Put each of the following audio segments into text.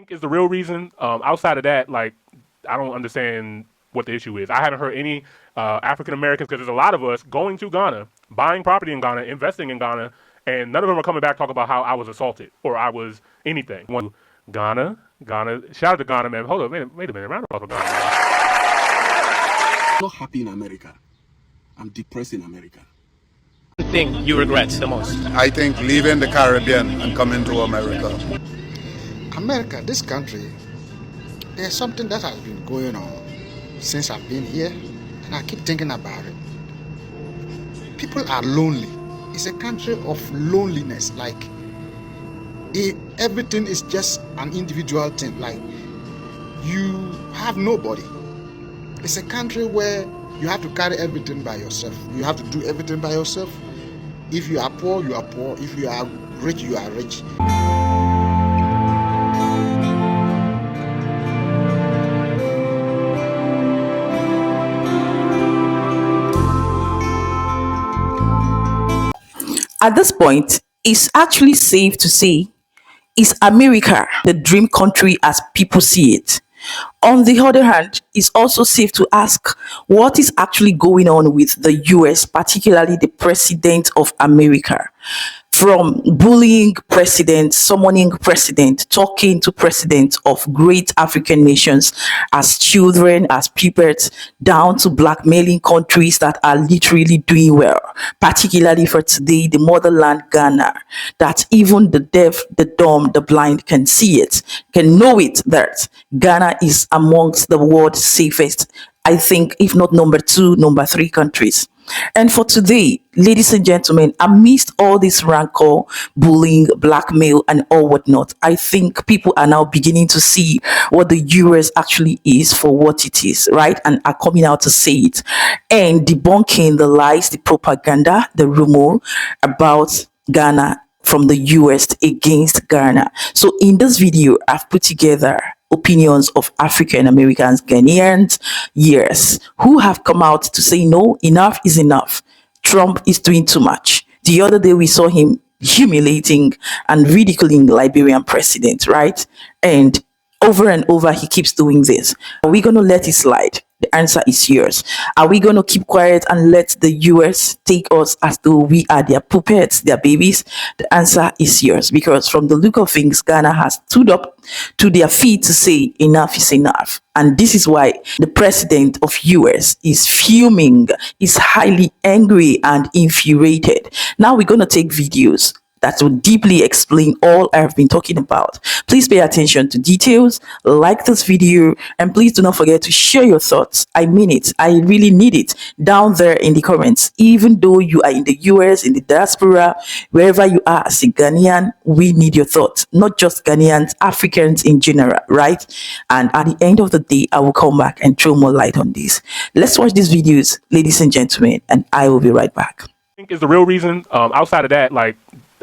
think is the real reason. Outside of that, like, I don't understand what the issue is. I haven't heard any African Americans, because there's a lot of us going to Ghana, buying property in Ghana, investing in Ghana, and none of them are coming back talking about how I was assaulted or I was anything. Ghana, shout out to Ghana, man. Hold on, wait a minute. Round of applause for Ghana. I'm not happy in America. I'm depressed in America. One thing you regret the most? I think leaving the Caribbean and coming to America. America, this country, there's something that has been going on since I've been here, and I keep thinking about it. People are lonely. It's a country of loneliness. Like, everything is just an individual thing. Like, you have nobody. It's a country where you have to carry everything by yourself. You have to do everything by yourself. If you are poor, you are poor. If you are rich, you are rich. At this point, it's actually safe to say, is America the dream country as people see it? On the other hand, it's also safe to ask what is actually going on with the US, particularly the president of America. From bullying president, summoning president, talking to presidents of great African nations as children, as puppets, down to blackmailing countries that are literally doing well, particularly for today, the motherland Ghana, that even the deaf, the dumb, the blind can see it, can know it, that Ghana is amongst the world's safest, I think, if not number 2, number 3 countries. And for today, ladies and gentlemen, amidst all this rancor, bullying, blackmail, and all whatnot, I think people are now beginning to see what the US actually is for what it is, right? And are coming out to say it and debunking the lies, the propaganda, the rumor about Ghana from the US against Ghana. So in this video, I've put together opinions of African Americans, Ghanaians, yes, who have come out to say, no, enough is enough. Trump is doing too much. The other day we saw him humiliating and ridiculing the Liberian president, right? And over he keeps doing this. Are we going to let it slide? The answer is yours. Are we going to keep quiet and let the US take us as though we are their puppets, their babies? The answer is yours, because from the look of things, Ghana has stood up to their feet to say enough is enough. And this is why the president of US is fuming, is highly angry and infuriated. Now we're going to take videos that will deeply explain all I've been talking about. Please pay attention to details, like this video, and please do not forget to share your thoughts. I mean it. I really need it down there in the comments. Even though you are in the US, in the diaspora, wherever you are as a Ghanaian, we need your thoughts. Not just Ghanaians, Africans in general, right? And at the end of the day, I will come back and throw more light on this. Let's watch these videos, ladies and gentlemen, and I will be right back. I think is the real reason. Outside of that, like,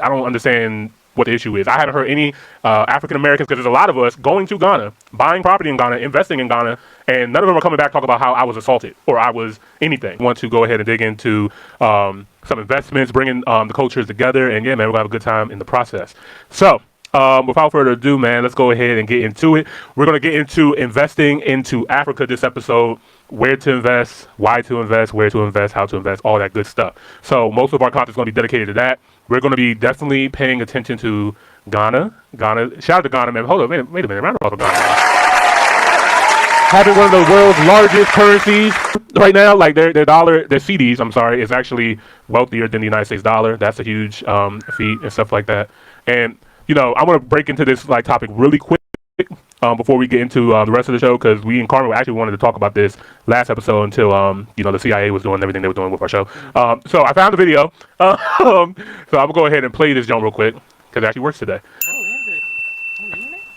I don't understand what the issue is. I haven't heard any African Americans, because there's a lot of us going to Ghana, buying property in Ghana, investing in Ghana, and none of them are coming back talking about how I was assaulted or I was anything. I want to go ahead and dig into some investments, bringing the cultures together, and yeah, man, we're gonna have a good time in the process. So without further ado, man, let's go ahead and get into it. We're gonna get into investing into Africa this episode. Where to invest, why to invest, where to invest, how to invest, all that good stuff. So most of our content is going to be dedicated to that. We're going to be definitely paying attention to Ghana. Shout out to Ghana, man. Hold on, wait a minute. Round of applause for Ghana. Having one of the world's largest currencies right now, like their dollar, their CDs, I'm sorry, is actually wealthier than the United States dollar. That's a huge feat and stuff like that. And, you know, I want to break into this like topic really quick. Before we get into the rest of the show, because we in Carmen actually wanted to talk about this last episode until you know, the CIA was doing everything they were doing with our show. So I found the video. So I'm gonna go ahead and play this jump real quick because it actually works today.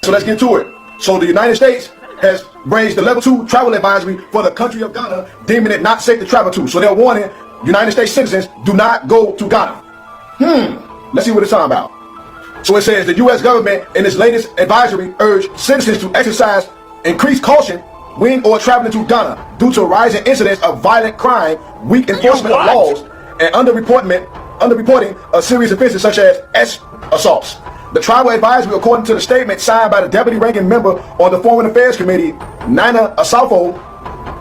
So let's get to it. So the United States has raised the level 2 travel advisory for the country of Ghana, deeming it not safe to travel to. So they're warning United States citizens, do not go to Ghana. Let's see what it's talking about. So it says the U.S. government in its latest advisory urged citizens to exercise increased caution when or traveling to Ghana due to rising incidents of violent crime, weak enforcement of laws, and underreporting of serious offenses such as assaults. The tribal advisory, according to the statement signed by the deputy ranking member on the Foreign Affairs Committee, Nina Asafo,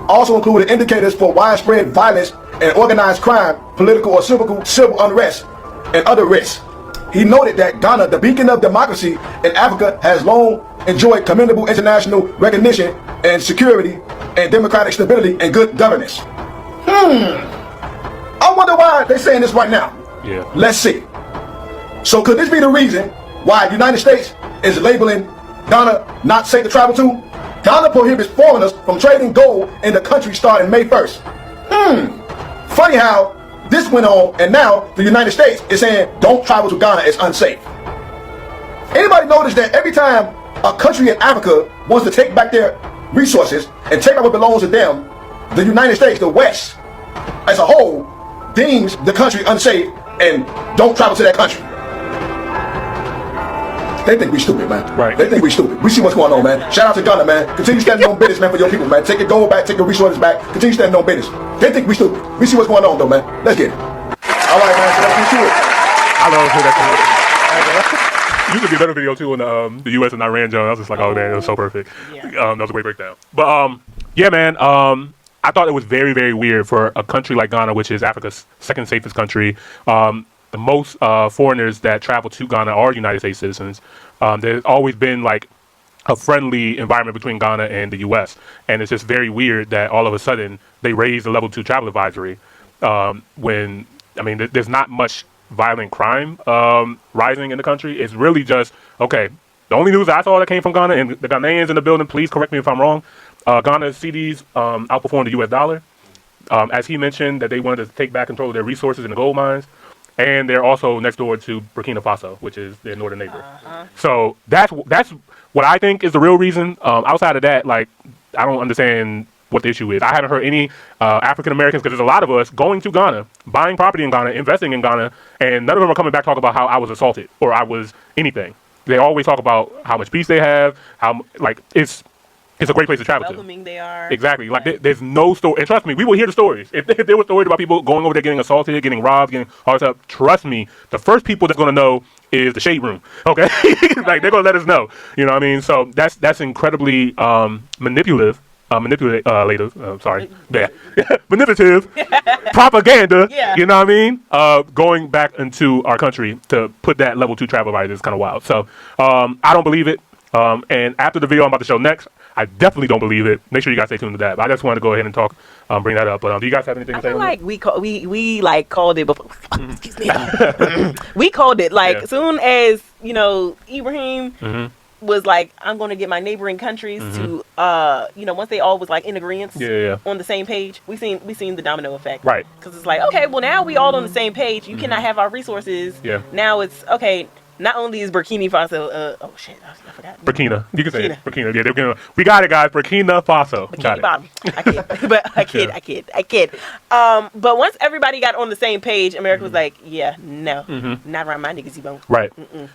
also included indicators for widespread violence and organized crime, political or civil unrest, and other risks. He noted that Ghana, the beacon of democracy in Africa, has long enjoyed commendable international recognition and security and democratic stability and good governance. I wonder why they're saying this right now. Yeah. Let's see. So could this be the reason why the United States is labeling Ghana not safe to travel to? Ghana prohibits foreigners from trading gold in the country starting May 1st. Funny how this went on, and now the United States is saying don't travel to Ghana, it's unsafe. Anybody notice that every time a country in Africa wants to take back their resources and take back what belongs to them, the United States, the West, as a whole, deems the country unsafe and don't travel to that country. They think we stupid, man. Right. They think we stupid. We see what's going on, man. Shout out to Ghana, man. Continue standing on business, man, for your people, man. Take your gold back, take your resources back. Continue standing on business. They think we stupid. We see what's going on, though, man. Let's get it. All right, man. So let's get to it. I love that. You could be a better video too on the U.S. and Iran, John. I was just like, oh man, it was so perfect. Yeah. That was a great breakdown. But yeah, man. I thought it was very, very weird for a country like Ghana, which is Africa's second safest country. The most foreigners that travel to Ghana are United States citizens. There's always been like a friendly environment between Ghana and the U.S. And it's just very weird that all of a sudden they raise the level 2 travel advisory when, I mean, there's not much violent crime rising in the country. It's really just, okay, the only news I saw that came from Ghana, and the Ghanaians in the building, please correct me if I'm wrong, Ghana's CDs outperformed the U.S. dollar. As he mentioned, that they wanted to take back control of their resources in the gold mines. And they're also next door to Burkina Faso, which is their northern neighbor. So that's what I think is the real reason. Outside of that, like, I don't understand what the issue is. I haven't heard any African Americans, because there's a lot of us going to Ghana, buying property in Ghana, investing in Ghana, and none of them are coming back talking about how I was assaulted or I was anything. They always talk about how much peace they have, how like it's a great place to travel Welcoming to. they are. Exactly. Like there's no story, and trust me, we will hear the stories. If there were stories about people going over there getting assaulted, getting robbed, getting all this stuff, trust me, the first people that's going to know is the shade room. Okay, like they're going to let us know. You know what I mean? So that's incredibly manipulative. Manipulative propaganda. Yeah. You know what I mean? Going back into our country to put that level 2 travel advisory is kind of wild. So I don't believe it. And after the video I'm about to show next, I definitely don't believe it. Make sure you guys stay tuned to that. But I just wanted to go ahead and talk, bring that up. But do you guys have anything to say? I feel like we like called it before. Excuse me. We called it like soon as Ibrahim was like, I'm going to get my neighboring countries to once they all was like in agreement on the same page. We seen the domino effect, right? Because it's like, okay, well now we all on the same page. You cannot have our resources. Yeah. Now it's okay. Not only is Burkina Faso, oh shit, I forgot. Burkina, you can say it. Burkina. Yeah, we got it, guys. Burkina Faso. Bikini Bottom. I kid. But once everybody got on the same page, America was like, yeah, no, not around my niggas, you won't. Right.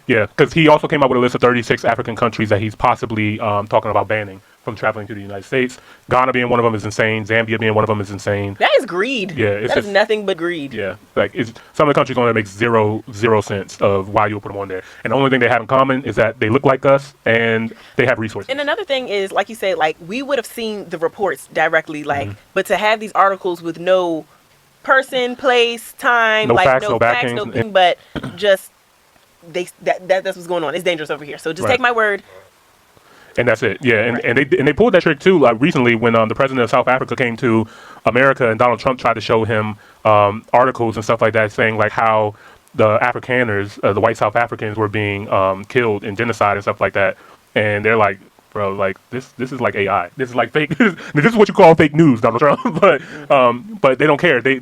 Yeah, because he also came up with a list of 36 African countries that he's possibly talking about banning from traveling to the United States. Ghana being one of them is insane. Zambia being one of them is insane. That is greed. Yeah, that is nothing but greed. Yeah, like some of the countries only make zero sense of why you would put them on there. And the only thing they have in common is that they look like us and they have resources. And another thing is, like you said, like we would have seen the reports directly, like, but to have these articles with no person, place, time, no like facts, no no facts, backings, no thing, but just that's what's going on. It's dangerous over here. So just take my word. And that's it. Yeah, and they pulled that trick too. Like recently, when the president of South Africa came to America, and Donald Trump tried to show him articles and stuff like that, saying like how the Afrikaners, the white South Africans, were being killed in genocide and stuff like that. And they're like, bro, like this is like AI. This is like fake. This is what you call fake news, Donald Trump. But they don't care. The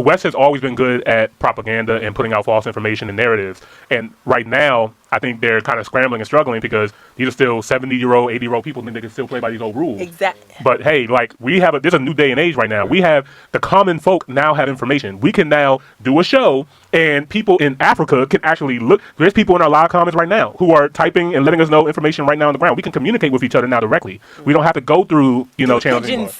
West has always been good at propaganda and putting out false information and narratives. And right now, I think they're kind of scrambling and struggling because these are still 70-year-old, 80-year-old people think they can still play by these old rules. Exactly. But hey, like there's a new day and age right now. We have the common folk now have information. We can now do a show and people in Africa can actually look. There's people in our live comments right now who are typing and letting us know information right now on the ground. We can communicate with each other now directly. We don't have to go through, channels anymore.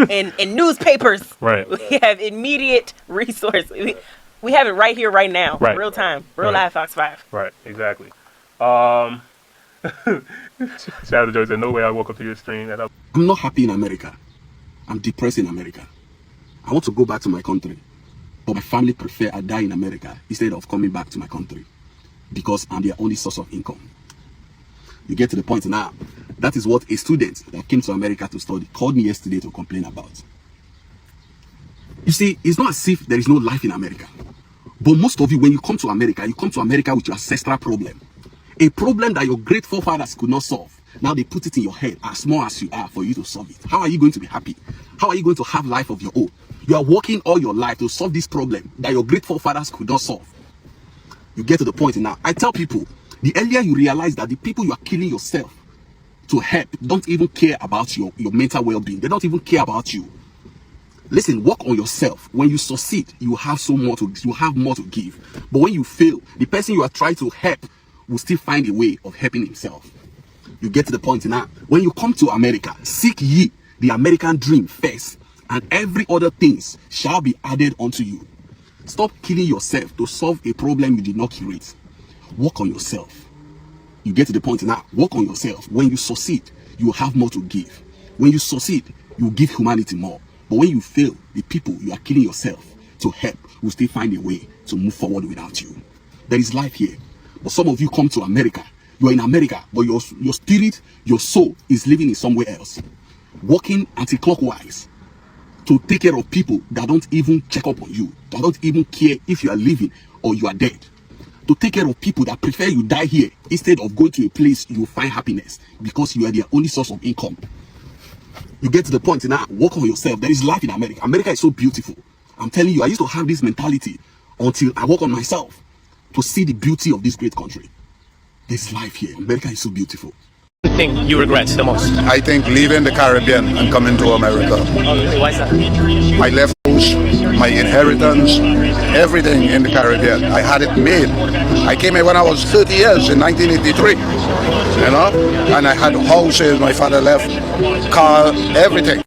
and newspapers. Right. We have immediate resource. We have it right here, right now. Right. Real time. Real live Fox 5. Right, exactly. Um, Shout out to Joey said, "No way I woke up to your stream." And I'm not happy in America. I'm depressed in America. I want to go back to my country, but my family prefer I die in America instead of coming back to my country because I'm their only source of income. You get to the point now. That is what a student that came to America to study called me yesterday to complain about. You see, it's not as if there is no life in America. But most of you, when you come to America with your ancestral problem. A problem that your great forefathers could not solve. Now they put it in your head, as small as you are, for you to solve it. How are you going to be happy? How are you going to have life of your own? You are working all your life to solve this problem that your great forefathers could not solve. You get to the point now. I tell people, the earlier you realize that the people you are killing yourself to help don't even care about your mental well-being. They don't even care about you. Listen, work on yourself. When you succeed, you have more to give. But when you fail, the person you are trying to help will still find a way of helping himself. You get to the point now. When you come to America, seek ye the American dream first, and every other things shall be added unto you. Stop killing yourself to solve a problem you did not create. Work on yourself. You get to the point now. Work on yourself. When you succeed, you will have more to give. When you succeed, you will give humanity more. But when you fail, the people you are killing yourself to help will still find a way to move forward without you. There is life here. But some of you come to America. You are in America, but your spirit, your soul is living in somewhere else. Working anti-clockwise to take care of people that don't even check up on you, that don't even care if you are living or you are dead. To take care of people that prefer you die here instead of going to a place you will find happiness because you are their only source of income. You get to the point now, work on yourself. There is life in America. America is so beautiful. I'm telling you, I used to have this mentality until I work on myself to see the beauty of this great country. There's life here. America is so beautiful. Thing you regret the most? I think leaving the Caribbean and coming to America. Oh, why is that? My left house, my inheritance, everything in the Caribbean. I had it made. I came here when I was 30 years in 1983, you know, and I had houses my father left, car, everything.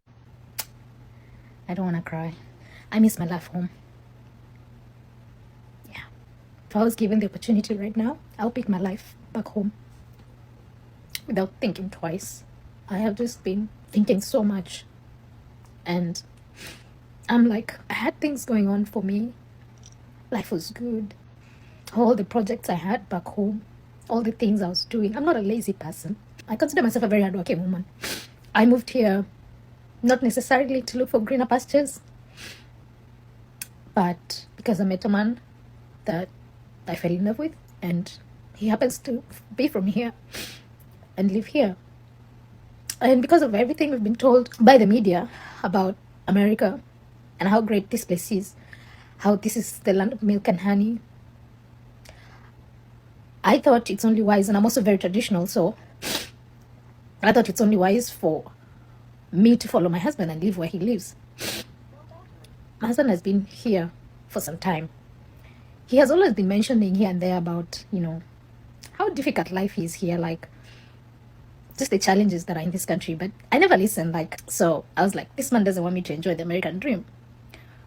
I don't want to cry. I miss my life home. Yeah. If I was given the opportunity right now, I'll pick my life back home without thinking twice. I have just been thinking so much. And I'm like, I had things going on for me. Life was good. All the projects I had back home, all the things I was doing. I'm not a lazy person. I consider myself a very hardworking woman. I moved here not necessarily to look for greener pastures, but because I met a man that I fell in love with, and he happens to be from here and live here. And because of everything we've been told by the media about America and how great this place is, how this is the land of milk and honey, I thought it's only wise, and I'm also very traditional, so I thought it's only wise for me to follow my husband and live where he lives. My husband has been here for some time. He has always been mentioning here and there about, how difficult life is here, like just the challenges that are in this country. But I never listened, so I was like, this man doesn't want me to enjoy the American dream.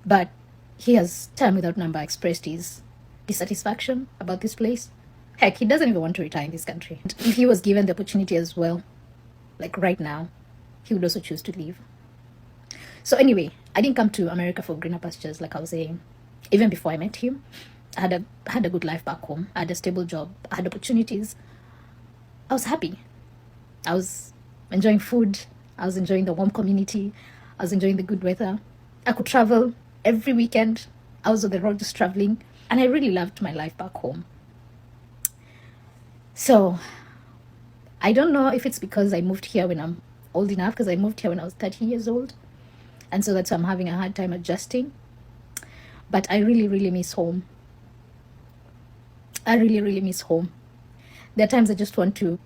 But he has time without number expressed his dissatisfaction about this place. Heck, he doesn't even want to retire in this country. If he was given the opportunity as well, like right now, he would also choose to leave. So anyway, I didn't come to America for greener pastures, like I was saying. Even before I met him, I had a good life back home. I had a stable job. I had opportunities. I was happy. I was enjoying food. I was enjoying the warm community. I was enjoying the good weather. I could travel every weekend. I was on the road just traveling. And I really loved my life back home. So I don't know if it's because I moved here when I'm old enough, because I moved here when I was 30 years old. And so that's why I'm having a hard time adjusting. But I really, really miss home. I really, really miss home. There are times I just want to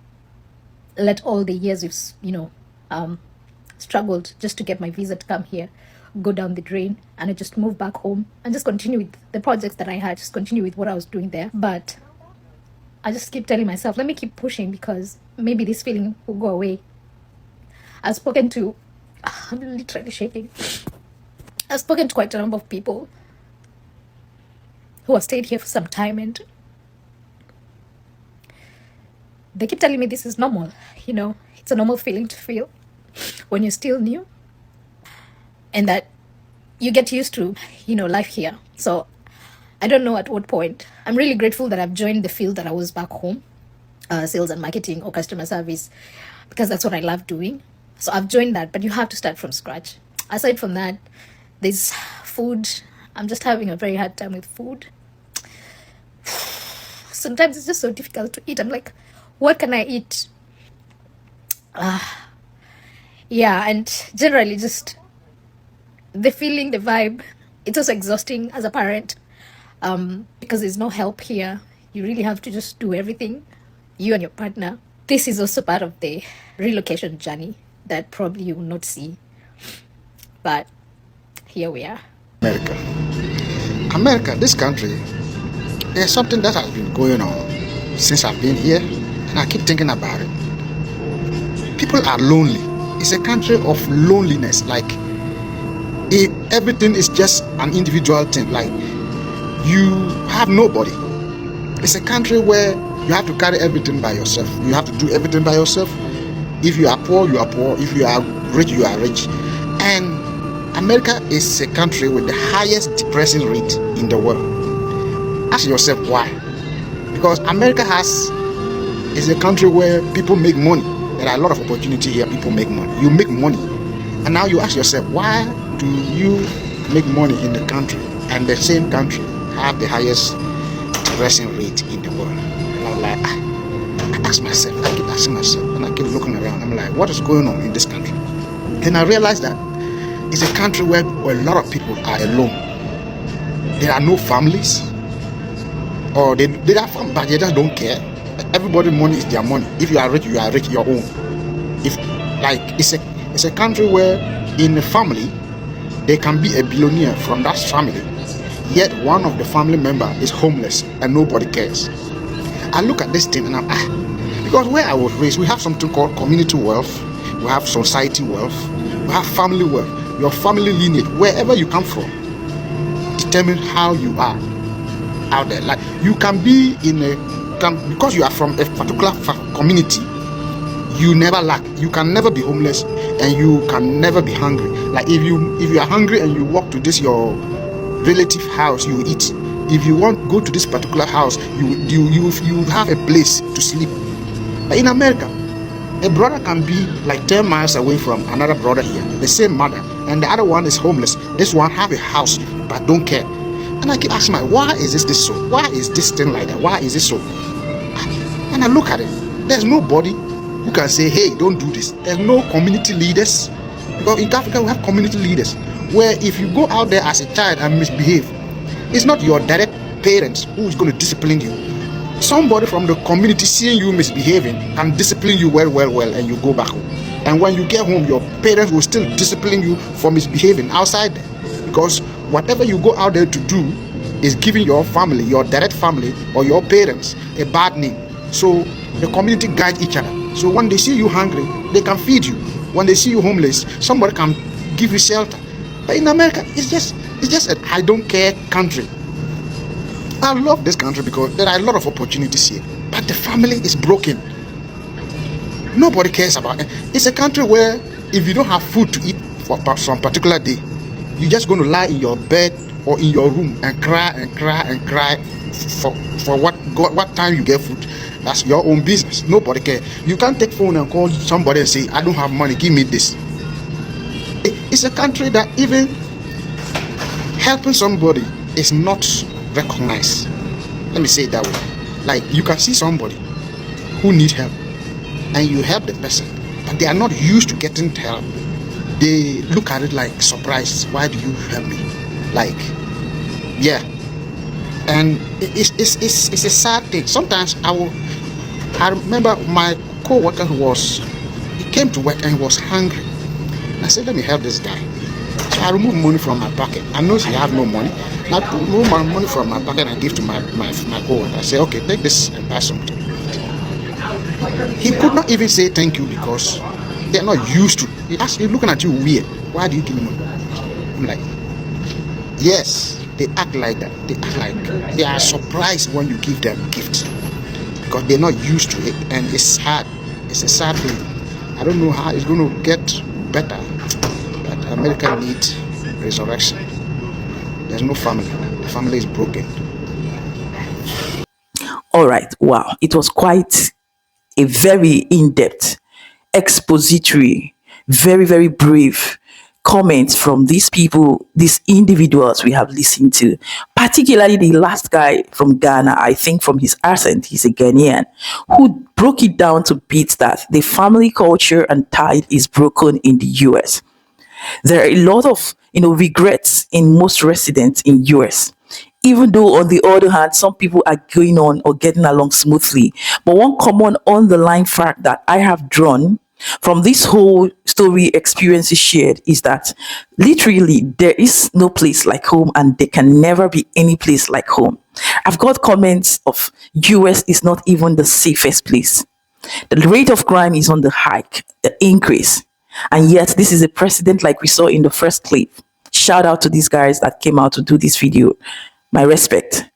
let all the years we've, struggled just to get my visa to come here go down the drain, and I just move back home and just continue with the projects that I had, just continue with what I was doing there. But I just keep telling myself, let me keep pushing, because maybe this feeling will go away. I've spoken to, I'm literally shaking. I've spoken to quite a number of people who have stayed here for some time, and they keep telling me this is normal. It's a normal feeling to feel when you're still new, and that you get used to, life here. So I don't know at what point. I'm really grateful that I've joined the field that I was back home, sales and marketing or customer service, because that's what I love doing. So I've joined that, but you have to start from scratch. Aside from that, there's food. I'm just having a very hard time with food. Sometimes it's just so difficult to eat. I'm like, what can I eat? Yeah, and generally just the feeling, the vibe. It's also exhausting as a parent, because there's no help here. You really have to just do everything, you and your partner. This is also part of the relocation journey that probably you will not see, but here we are. America, this country, there's something that has been going on since I've been here, and I keep thinking about it. People are lonely. It's a country of loneliness. Like, everything is just an individual thing. Like, you have nobody. It's a country where you have to carry everything by yourself. You have to do everything by yourself. If you are poor, you are poor. If you are rich, you are rich. And America is a country with the highest depressing rate in the world. Ask yourself why. Because America is a country where people make money. There are a lot of opportunity here. People make money. You make money. And now you ask yourself, why do you make money in the country and the same country have the highest depressing rate in the world? And I'm like, I ask myself, I keep asking myself, and I keep looking around. I'm like, what is going on in this country? Then I realized that it's a country where a lot of people are alone. There are no families, or they are family, but they just don't care. Everybody's money is their money. If you are rich, your own. It's a country where in a family there can be a billionaire from that family, yet one of the family member is homeless and nobody cares. I look at this thing and because where I was raised, we have something called community wealth, we have society wealth, we have family wealth. Your family lineage, wherever you come from, determines how you are out there. Like, you can be because you are from a particular community, you never lack. You can never be homeless, and you can never be hungry. Like, if you are hungry and you walk to this your relative house, you eat. If you want to go to this particular house, you have a place to sleep. But in America, a brother can be like 10 miles away from another brother here, the same mother, and the other one is homeless. This one have a house but don't care. And I keep asking myself, why is this so? Why is this thing like that? Why is it so? And I look at it. There's nobody who can say, hey, don't do this. There's no community leaders. Because in Africa, we have community leaders where if you go out there as a child and misbehave, it's not your direct parents who is going to discipline you. Somebody from the community seeing you misbehaving can discipline you well, and you go back home. And when you get home, your parents will still discipline you for misbehaving outside there. Because whatever you go out there to do is giving your family, your direct family, or your parents a bad name. So the community guide each other. So when they see you hungry, they can feed you. When they see you homeless, somebody can give you shelter. But in America, it's just an I don't care country. I love this country because there are a lot of opportunities here, but the family is broken. Nobody cares about it. It's a country where if you don't have food to eat for some particular day, you're just going to lie in your bed or in your room and cry for what time you get food. That's your own business. Nobody cares. You can't take phone and call somebody and say, I don't have money, give me this. It's a country that even helping somebody is not recognized. Let me say it that way. Like, you can see somebody who needs help and you help the person, but they are not used to getting help. They look at it like surprise. Why do you help me? Like, yeah. And it's a sad thing. Sometimes I remember my co-worker he came to work and he was hungry. And I said, let me help this guy. So I removed money from my pocket. I know he have no money. I remove my money from my pocket and give to my co-worker. I said, okay, take this and buy something. He could not even say thank you because they're not used to. He's looking at you weird. Why do you give me money? I'm like, yes, they act like that. They act like they are surprised when you give them gifts. because they're not used to it, and it's sad. It's a sad thing. I don't know how it's going to get better, but America needs resurrection. There's no family. The family is broken. All right. Wow. It was quite a very in-depth, expository, very, very brave comments from these people, these individuals we have listened to, particularly the last guy from Ghana. I think from his accent, he's a Ghanaian, who broke it down to bits that the family culture and tide is broken in the US. There are a lot of regrets in most residents in US. Even though on the other hand, some people are going on or getting along smoothly. But one common underlying fact that I have drawn from this whole story experiences shared is that literally there is no place like home, and there can never be any place like home. I've got comments of US is not even the safest place. The rate of crime is on the hike, the increase. And yet this is a precedent like we saw in the first clip. Shout out to these guys that came out to do this video. My respect.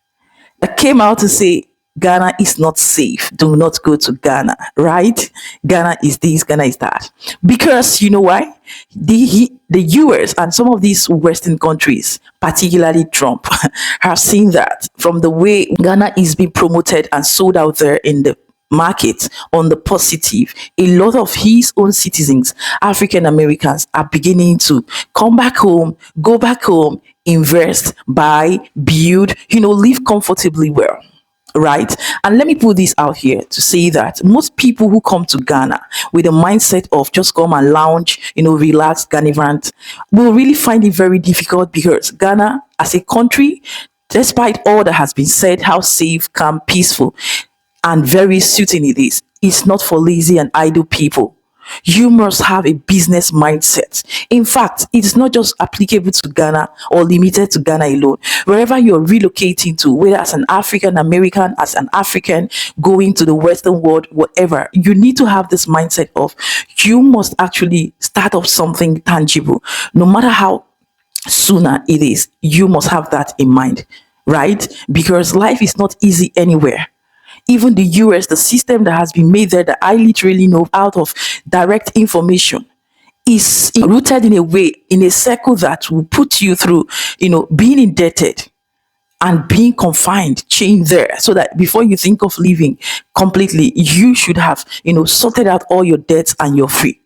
That came out to say Ghana is not safe. Do not go to Ghana, right? Ghana is this, Ghana is that. Because you know why? The US and some of these Western countries, particularly Trump, have seen that from the way Ghana is being promoted and sold out there in the market on the positive. A lot of his own citizens, African Americans, are beginning to come back home, go back home, invest, buy, build, live comfortably well. Right. And let me put this out here to say that most people who come to Ghana with a mindset of just come and lounge, relax, Ghanaian, will really find it very difficult, because Ghana as a country, despite all that has been said, how safe, calm, peaceful, and very soothing it is, it's not for lazy and idle people. You must have a business mindset. In fact, it's not just applicable to Ghana or limited to Ghana alone. Wherever you're relocating to, whether as an African American, as an African going to the Western world, whatever, you need to have this mindset of you must actually start up something tangible. No matter how sooner it is, you must have that in mind, right? Because life is not easy anywhere. Even the US, the system that has been made there that I literally know out of direct information, is rooted in a way, in a circle that will put you through, being indebted and being confined, chained there, so that before you think of leaving completely, you should have, sorted out all your debts and you're free.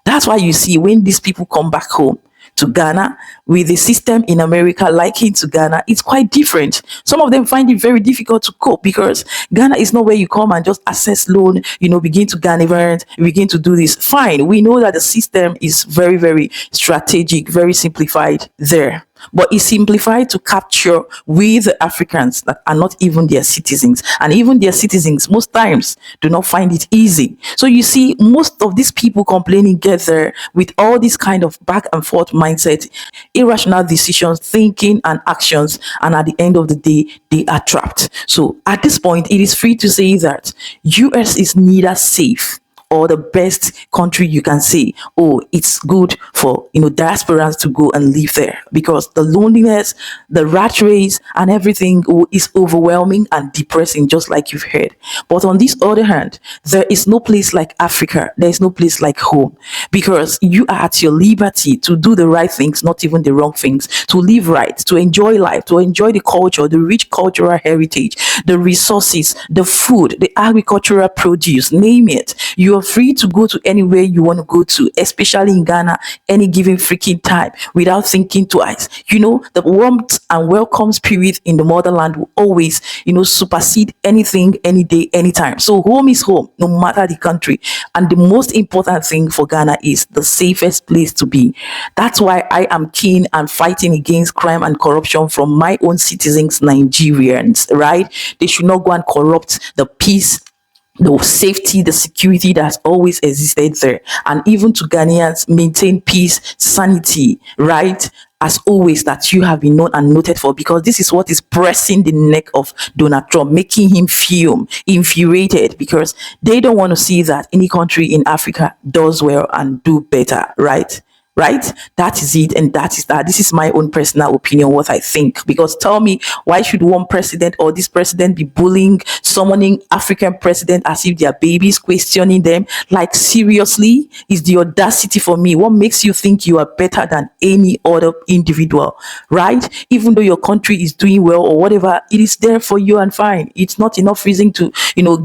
That's why you see when these people come back home to Ghana with the system in America liking to Ghana, it's quite different. Some of them find it very difficult to cope, because Ghana is not where you come and just access loan, begin to Ghanaian, begin to do this. Fine, we know that the system is very, very strategic, very simplified there. But it's simplified to capture with the Africans that are not even their citizens. And even their citizens, most times, do not find it easy. So you see, most of these people complaining get there with all this kind of back and forth mindset, irrational decisions, thinking and actions. And at the end of the day, they are trapped. So at this point, it is free to say that US is neither safe or the best country you can say, oh, it's good for, diasporans to go and live there, because the loneliness, the rat race and everything is overwhelming and depressing, just like you've heard. But on this other hand, there is no place like Africa. There is no place like home, because you are at your liberty to do the right things, not even the wrong things, to live right, to enjoy life, to enjoy the culture, the rich cultural heritage, the resources, the food, the agricultural produce, name it. You are free to go to anywhere you want to go to, especially in Ghana, any given freaking time, without thinking twice. The warmth and welcome spirit in the motherland will always, supersede anything, any day, anytime. So home is home, no matter the country. And the most important thing for Ghana is the safest place to be. That's why I am keen and fighting against crime and corruption from my own citizens, Nigerians, right? They should not go and corrupt the peace, the safety, the security that has always existed there. And even to Ghanaians, maintain peace, sanity, right? As always, that you have been known and noted for, because this is what is pressing the neck of Donald Trump, making him fume, infuriated, because they don't want to see that any country in Africa does well and do better, right? right? That is it, and that is that. This is my own personal opinion, what I think. Because tell me, why should one president or this president be bullying, summoning African president as if they are babies, questioning them? Like, seriously, is the audacity for me. What makes you think you are better than any other individual, right? Even though your country is doing well or whatever, it is there for you and fine. It's not enough reason to,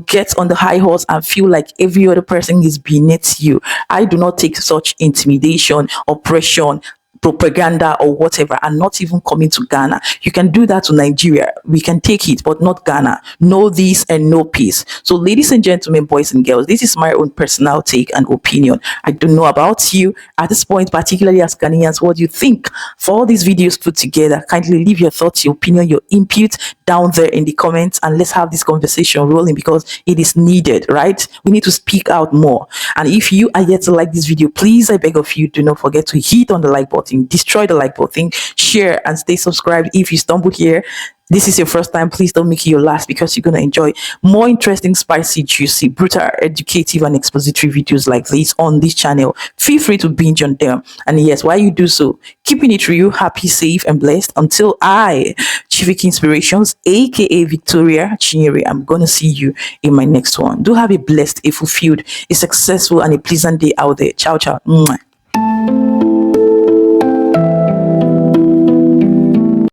get on the high horse and feel like every other person is beneath you. I do not take such intimidation, oppression, propaganda or whatever, and not even coming to Ghana. You can do that to Nigeria. We can take it, but not Ghana. No this and no peace. So, ladies and gentlemen, boys and girls, this is my own personal take and opinion. I don't know about you at this point, particularly as Ghanaians. What do you think? For all these videos put together, kindly leave your thoughts, your opinion, your input down there in the comments, and let's have this conversation rolling, because it is needed, right? We need to speak out more. And if you are yet to like this video, please, I beg of you, do not forget to hit on the like button, destroy the like button, share, and stay subscribed. If you stumble here, this is your first time, please don't make it your last, because you're going to enjoy more interesting, spicy, juicy, brutal, educative, and expository videos like this on this channel. Feel free to binge on them. And yes, while you do so, keeping it real, happy, safe, and blessed until I, Civic Inspirations, aka Victoria Chinyere, I'm going to see you in my next one. Do have a blessed, a fulfilled, a successful, and a pleasant day out there. Ciao, ciao. Mwah.